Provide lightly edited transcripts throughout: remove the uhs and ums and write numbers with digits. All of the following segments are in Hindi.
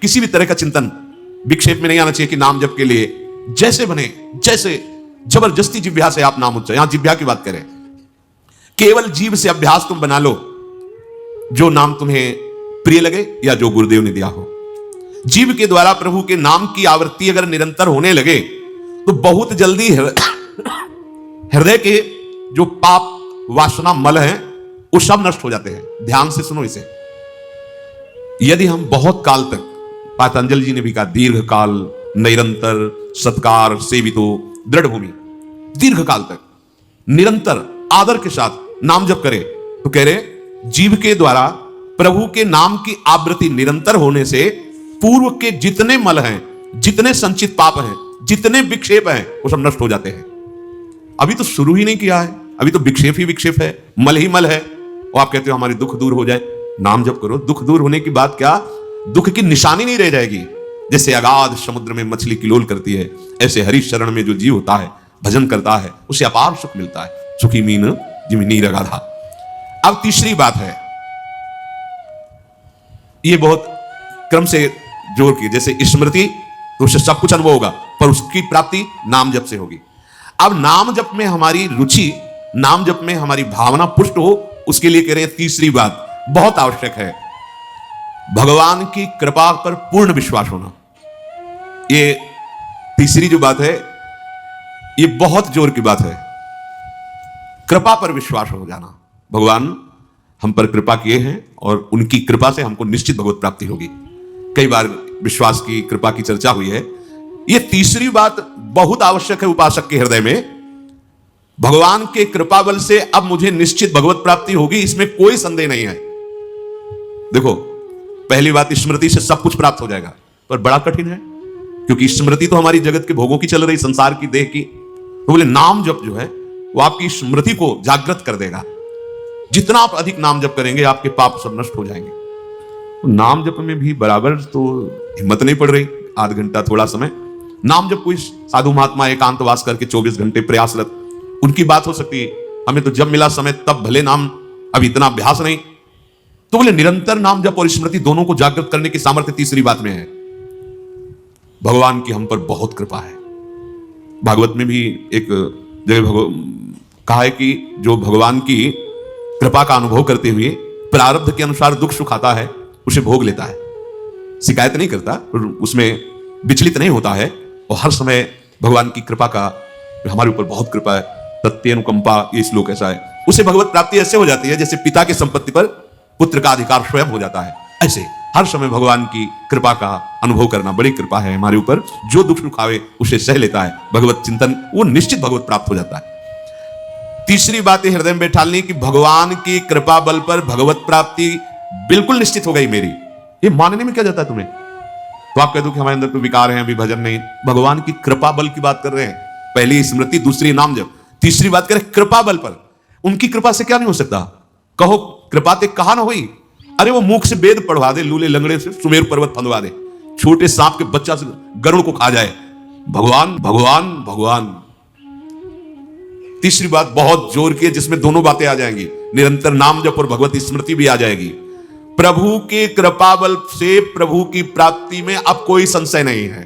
किसी भी तरह का चिंतन विक्षेप में नहीं आना चाहिए कि नाम जप के लिए जैसे बने, जैसे जबरदस्ती जिह्वा से आप नाम उच्चारण, यहां जिह्वा की बात करें, केवल जीव से अभ्यास तुम बना लो, जो नाम तुम्हें प्रिय लगे या जो गुरुदेव ने दिया हो। जीव के द्वारा प्रभु के नाम की आवृत्ति अगर निरंतर होने लगे तो बहुत जल्दी हृदय के जो पाप वासना मल हैं वो सब नष्ट हो जाते हैं। ध्यान से सुनो इसे। यदि हम बहुत काल तक, पातंजलि जी ने भी कहा, दीर्घ काल निरंतर सत्कार सेवितो दृढ़ भूमि, दीर्घ काल तक निरंतर आदर के साथ नाम जप करे, तो कह रहे जीव के द्वारा प्रभु के नाम की आवृत्ति निरंतर होने से पूर्व के जितने मल हैं, जितने संचित पाप हैं, जितने विक्षेप हैं, वो सब नष्ट हो जाते हैं। अभी तो शुरू ही नहीं किया है, अभी तो विक्षेप ही विक्षेप है, मल ही मल है, और आप कहते हो हमारी दुख दूर हो जाए। नाम जप करो, दुख दूर होने की बात क्या, दुख की निशानी नहीं रह जाएगी। जैसे अगाध समुद्र में मछली किलोल करती है, ऐसे हरि शरण में जो जीव होता है, भजन करता है, उसे अपार सुख मिलता है। सुखी मीन जिमी नीर अगाधा। अब तीसरी बात है, ये बहुत क्रम से जोर की, जैसे स्मृति तो उससे सब कुछ अनुभव होगा, पर उसकी प्राप्ति नाम जप से होगी। अब नाम जप में हमारी रुचि, नाम जप में हमारी भावना पुष्ट हो, उसके लिए कह रहे हैं तीसरी बात बहुत आवश्यक है, भगवान की कृपा पर पूर्ण विश्वास होना। ये तीसरी जो बात है, ये बहुत जोर की बात है, कृपा पर विश्वास हो जाना। भगवान हम पर कृपा किए हैं और उनकी कृपा से हमको निश्चित भगवत प्राप्ति होगी। कई बार विश्वास की कृपा की चर्चा हुई है। यह तीसरी बात बहुत आवश्यक है उपासक के हृदय में। भगवान के कृपा बल से अब मुझे निश्चित भगवत प्राप्ति होगी, इसमें कोई संदेह नहीं है। देखो, पहली बात स्मृति से सब कुछ प्राप्त हो जाएगा, पर बड़ा कठिन है, क्योंकि स्मृति तो हमारी जगत के भोगों की चल रही, संसार की, देह की। तो बोले नाम जप जो है वो आपकी स्मृति को जागृत कर देगा। जितना आप अधिक नाम जप करेंगे आपके पाप सब नष्ट हो जाएंगे। तो नाम जप में भी बराबर तो हिम्मत नहीं पड़ रही, आध घंटा थोड़ा समय नाम जप, कोई साधु महात्मा एकांतवास करके 24 घंटे प्रयासरत, उनकी बात हो सकती है। हमें तो जब मिला समय तब भले नाम, अब इतना अभ्यास नहीं। तो बोले निरंतर नाम जप और स्मृति दोनों को जागृत करने की सामर्थ्य तीसरी बात में है। भगवान की हम पर बहुत कृपा है। भागवत में भी एक जगह कहा है कि जो भगवान की कृपा का अनुभव करते हुए प्रारब्ध के अनुसार दुख सुख आता है, उसे भोग लेता है, शिकायत नहीं करता, उसमें विचलित नहीं होता है, और हर समय भगवान की कृपा का, हमारे ऊपर बहुत कृपा है, तत्यनुकंपा, ये श्लोक ऐसा है। उसे भगवत प्राप्ति ऐसे हो जाती है जैसे पिता की संपत्ति पर पुत्र का अधिकार स्वयं हो जाता है। ऐसे हर समय भगवान की कृपा का अनुभव करना बड़ी कृपा है हमारे ऊपर। जो दुख सुख आवे उसे सह लेता है, भगवत चिंतन, वो निश्चित भगवत प्राप्त हो जाता है। तीसरी बात है हृदय में बैठालनी कि भगवान की कृपा बल पर भगवत प्राप्ति बिल्कुल निश्चित हो गई मेरी। ये मानने में क्या जाता है तुम्हें? तो आप कह दो कि हमारे अंदर तो विकार है, अभी भजन नहीं। भगवान की कृपा बल की बात कर रहे हैं। पहली स्मृति, दूसरी नाम जप, तीसरी बात करें कृपा बल पर। उनकी कृपा से क्या नहीं हो सकता? कहो कृपा ते कहा ना हुई। अरे वो मुख से वेद पढ़वा दे, लूले लंगड़े से सुमेर पर्वत फंदवा दे, छोटे सांप के बच्चा से गरुड़ को खा जाए। भगवान भगवान भगवान। तीसरी बात बहुत जोर की है, जिसमें दोनों बातें आ जाएंगी, निरंतर नाम जप और भगवत स्मृति भी आ जाएगी। प्रभु के कृपा बल से प्रभु की प्राप्ति में अब कोई संशय नहीं है।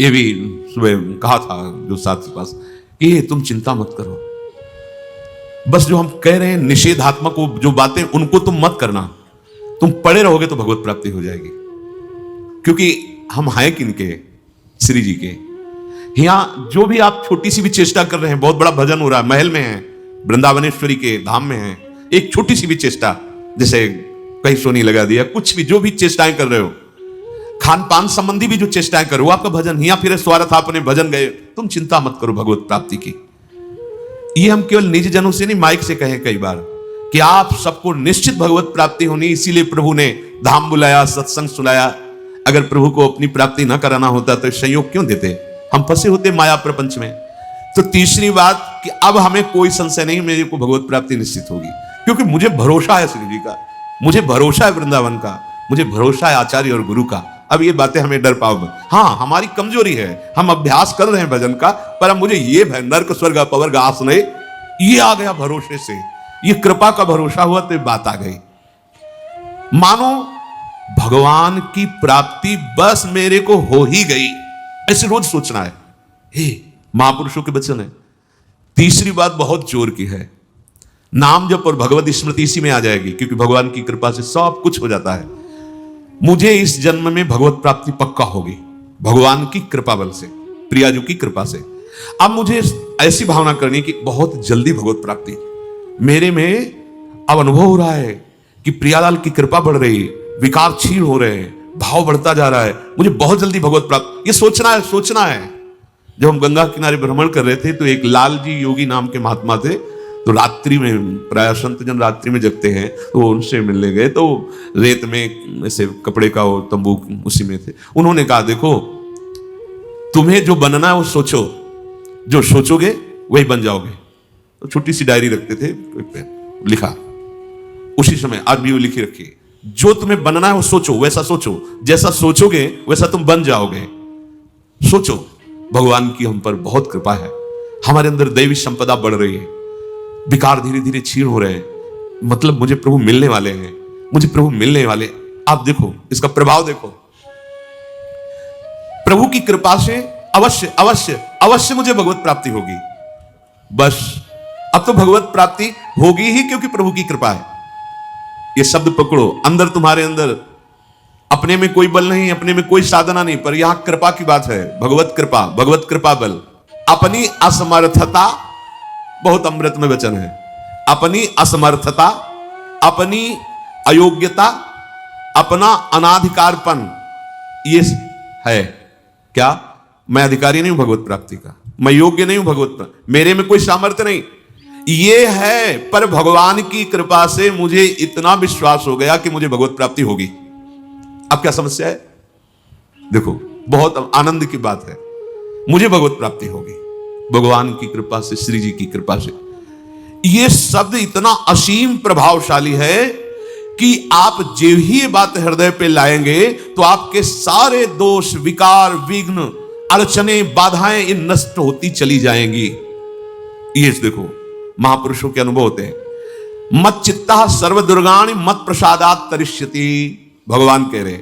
ये भी सुबह कहा था जो साथ के पास कि तुम चिंता मत करो, बस जो हम कह रहे हैं निषेधात्मक जो बातें उनको तुम मत करना, तुम पड़े रहोगे तो भगवत प्राप्ति हो जाएगी। क्योंकि हम हैं किनके? श्री जी के। यहां जो भी आप छोटी सी भी चेष्टा कर रहे हैं, बहुत बड़ा भजन हो रहा है, महल में है, वृंदावनेश्वरी के धाम में है, एक छोटी सी भी चेष्टा, जैसे कहीं सोनी लगा दिया, कुछ भी जो भी चेष्टाएं कर रहे हो, खान पान संबंधी भी जो चेष्टाएं कर रहे हो, आपका भजन हिया फिर स्वार्थ अपने भजन गए, तुम चिंता मत करो भगवत प्राप्ति की। ये हम केवल निज जनों से नहीं, माइक से कहे कई बार कि आप सबको निश्चित भगवत प्राप्ति होनी, इसीलिए प्रभु ने धाम बुलाया, सत्संग सुनाया। अगर प्रभु को अपनी प्राप्ति न कराना होता तो संयोग क्यों देते? हम फंसे होते माया प्रपंच में। तो तीसरी बात कि अब हमें कोई संशय नहीं, मेरे को भगवत प्राप्ति निश्चित होगी, क्योंकि मुझे भरोसा है श्री जी का, मुझे भरोसा है वृंदावन का, मुझे भरोसा है आचार्य और गुरु का। अब ये बातें हमें डर पाओ। हाँ, हमारी कमजोरी है, हम अभ्यास कर रहे हैं भजन का, पर अब मुझे ये नर्क स्वर्ग अपवर्ग आसने ये आ गया भरोसे से, ये कृपा का भरोसा हुआ तो बात आ गई। मानो भगवान की प्राप्ति बस मेरे को हो ही गई, ऐसे रोज सोचना है। हे महापुरुषों के वचन है। तीसरी बात बहुत जोर की है, नाम जप और भगवत स्मृति इसी में आ जाएगी, क्योंकि भगवान की कृपा से सब कुछ हो जाता है। मुझे इस जन्म में भगवत प्राप्ति पक्का होगी, भगवान की कृपा बल से, प्रियाजू की कृपा से। अब मुझे ऐसी भावना करनी कि बहुत जल्दी भगवत प्राप्ति मेरे में अब अनुभव हो रहा है कि प्रियालाल की कृपा बढ़ रही, विकार क्षीण हो रहे हैं, भाव बढ़ता जा रहा है, मुझे बहुत जल्दी भगवत प्राप्त, ये सोचना है। जब हम गंगा किनारे भ्रमण कर रहे थे तो एक लाल जी योगी नाम के महात्मा थे, तो रात्रि में, प्राय संत जन रात्रि में जगते हैं, तो उनसे मिलने गए, तो रेत में ऐसे कपड़े का वो तंबू उसी में थे। उन्होंने कहा देखो तुम्हें जो बनना है वो सोचो, जो सोचोगे वही बन जाओगे। तो छोटी सी डायरी रखते थे, लिखा उसी समय, आज भी वो लिखी रखी, जो तुम्हें बनना है वो सोचो, वैसा सोचो, जैसा सोचोगे वैसा तुम बन जाओगे। सोचो, भगवान की हम पर बहुत कृपा है, हमारे अंदर दैवी संपदा बढ़ रही है, विकार धीरे धीरे क्षीण हो रहे हैं, मतलब मुझे प्रभु मिलने वाले हैं, मुझे प्रभु मिलने वाले। आप देखो इसका प्रभाव देखो, प्रभु की कृपा से अवश्य अवश्य अवश्य मुझे भगवत प्राप्ति होगी। बस अब तो भगवत प्राप्ति होगी ही, क्योंकि प्रभु की कृपा है। ये शब्द पकड़ो, अंदर तुम्हारे अंदर अपने में कोई बल नहीं, अपने में कोई साधना नहीं, पर यहां कृपा की बात है, भगवत कृपा बल। अपनी असमर्थता, बहुत अमृत में वचन है, अपनी असमर्थता, अपनी अयोग्यता, अपना अनाधिकारपन, ये है क्या? मैं अधिकारी नहीं हूं भगवत प्राप्ति का, मैं योग्य नहीं हूं भगवत प्राप्ति, मेरे में कोई सामर्थ्य नहीं, ये है। पर भगवान की कृपा से मुझे इतना विश्वास हो गया कि मुझे भगवत प्राप्ति होगी। अब क्या समस्या है? देखो बहुत आनंद की बात है, मुझे भगवत प्राप्ति होगी भगवान की कृपा से, श्री जी की कृपा से। यह शब्द इतना असीम प्रभावशाली है कि आप जो ही बात हृदय पे लाएंगे तो आपके सारे दोष, विकार, विघ्न, अड़चने, बाधाएं ये नष्ट होती चली जाएंगी। ये देखो महापुरुषों के अनुभव होते हैं। मत चित्ता सर्व दुर्गाणि मत प्रसादात तरिष्यति, भगवान कह रहे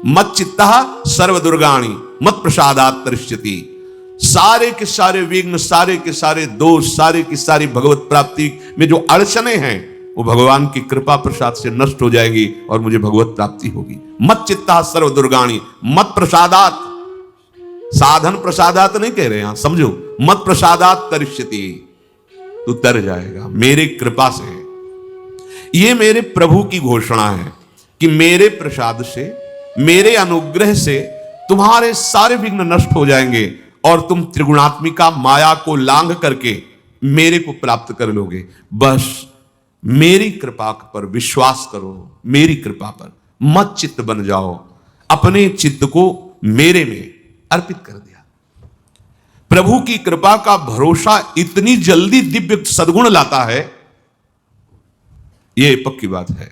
मत चित्ता सर्व दुर्गाणि मत प्रसादात तरिष्यति। सारे के सारे विघ्न, सारे के सारे दोष, सारे की सारी भगवत प्राप्ति में जो अड़चने हैं वो भगवान की कृपा प्रसाद से नष्ट हो जाएगी और मुझे भगवत प्राप्ति होगी। मत चित्ता सर्व दुर्गाणि मत प्रसादात, साधन प्रसादात नहीं कह रहे, यहां समझो, मत प्रसादात तरिष्यति, तू तर जाएगा मेरे कृपा से। ये मेरे प्रभु की घोषणा है कि मेरे प्रसाद से, मेरे अनुग्रह से तुम्हारे सारे विघ्न नष्ट हो जाएंगे और तुम त्रिगुणात्मिका माया को लांघ करके मेरे को प्राप्त कर लोगे। बस मेरी कृपा पर विश्वास करो, मेरी कृपा पर मत चित्त बन जाओ। अपने चित्त को मेरे में अर्पित कर दिया। प्रभु की कृपा का भरोसा इतनी जल्दी दिव्य सद्गुण लाता है, यह पक्की बात है।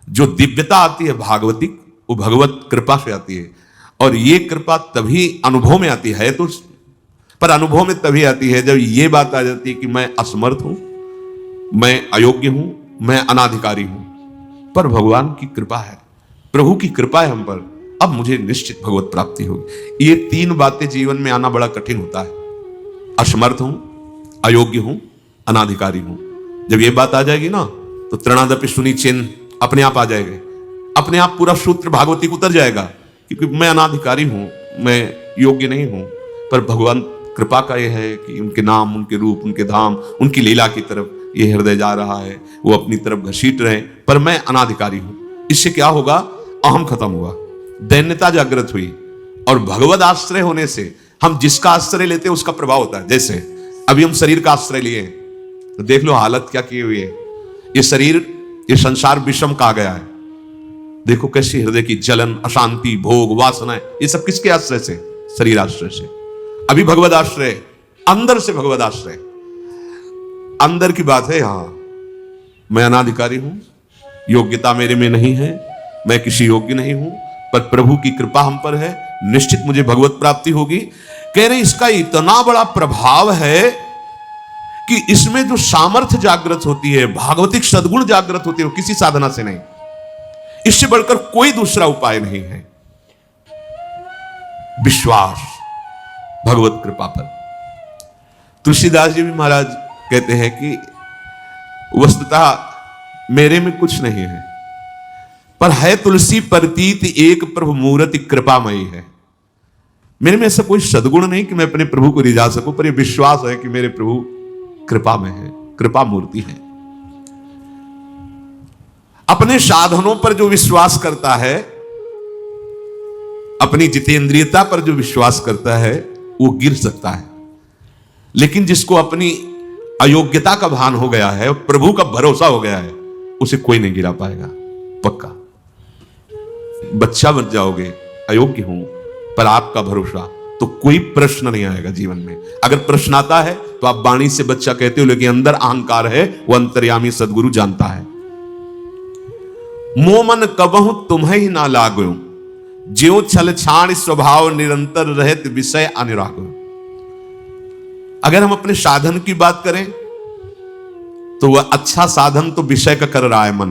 जो दिव्यता आती है भागवतिक, वो भगवत कृपा से आती है, और यह कृपा तभी अनुभव में आती है, तो पर अनुभव में तभी आती है जब यह बात आ जाती है कि मैं असमर्थ हूं, मैं अयोग्य हूं, मैं अनाधिकारी हूं। पर भगवान की कृपा है, प्रभु की कृपा है हम पर, अब मुझे निश्चित भगवत प्राप्ति होगी। ये तीन बातें जीवन में आना बड़ा कठिन होता है। असमर्थ हूं, अयोग्य हूं, अनाधिकारी हूं। जब ये बात आ जाएगी ना तो तृणादपि सुनी चिन्ह अपने आप आ जाएंगे, अपने आप पूरा सूत्र भागवती को उतर जाएगा, क्योंकि मैं अनाधिकारी हूं, मैं योग्य नहीं हूं। पर भगवान कृपा का यह है कि उनके नाम, उनके रूप, उनके धाम, उनकी लीला की तरफ ये हृदय जा रहा है, वो अपनी तरफ घसीट रहे, पर मैं अनाधिकारी हूं। इससे क्या होगा? अहम खत्म हुआ, दैन्यता जागृत हुई, और भगवद आश्रय होने से हम जिसका आश्रय लेते हैं उसका प्रभाव होता है। जैसे अभी हम शरीर का आश्रय लिए हैं, तो देख लो हालत क्या की हुई है। ये शरीर, ये संसार विषम कहा गया है। देखो कैसी हृदय की जलन, अशांति, भोग, वासना, ये सब किसके आश्रय से? शरीर आश्रय से। अभी भगवद आश्रय, अंदर से भगवद आश्रय, अंदर की बात है। यहां मैं अनाधिकारी हूं, योग्यता मेरे में नहीं है, मैं किसी योग्य नहीं हूं, पर प्रभु की कृपा हम पर है, निश्चित मुझे भगवत प्राप्ति होगी। कह रहे इसका इतना बड़ा प्रभाव है कि इसमें जो सामर्थ्य जागृत होती है, भागवतिक सद्गुण जागृत होती है, वो किसी साधना से नहीं, इससे बढ़कर कोई दूसरा उपाय नहीं है। विश्वास भगवत कृपा पर। तुलसीदास जी भी महाराज कहते हैं कि वस्तुतः मेरे में कुछ नहीं है, पर है तुलसी प्रतीत एक प्रभु मूर्ति कृपामयी है। मेरे में ऐसा कोई सद्गुण नहीं कि मैं अपने प्रभु को रिझा सकूं, पर यह विश्वास है कि मेरे प्रभु कृपा में है, कृपा मूर्ति है। अपने साधनों पर जो विश्वास करता है, अपनी जितेंद्रियता पर जो विश्वास करता है, वो गिर सकता है। लेकिन जिसको अपनी अयोग्यता का भान हो गया है, प्रभु का भरोसा हो गया है, उसे कोई नहीं गिरा पाएगा, पक्का। बच्चा बन जाओगे, अयोग्य हूं, पर आपका भरोसा, तो कोई प्रश्न नहीं आएगा जीवन में। अगर प्रश्न आता है तो आप वाणी से बच्चा कहते हो, लेकिन अंदर अहंकार है, वो अंतर्यामी सदगुरु जानता है। मोमन कबहु तुम्हें ही ना लागो, ज्यों छल छाण स्वभाव निरंतर रहत विषय अनुराग। अगर हम अपने साधन की बात करें तो वह अच्छा साधन तो विषय का कर रहा है मन,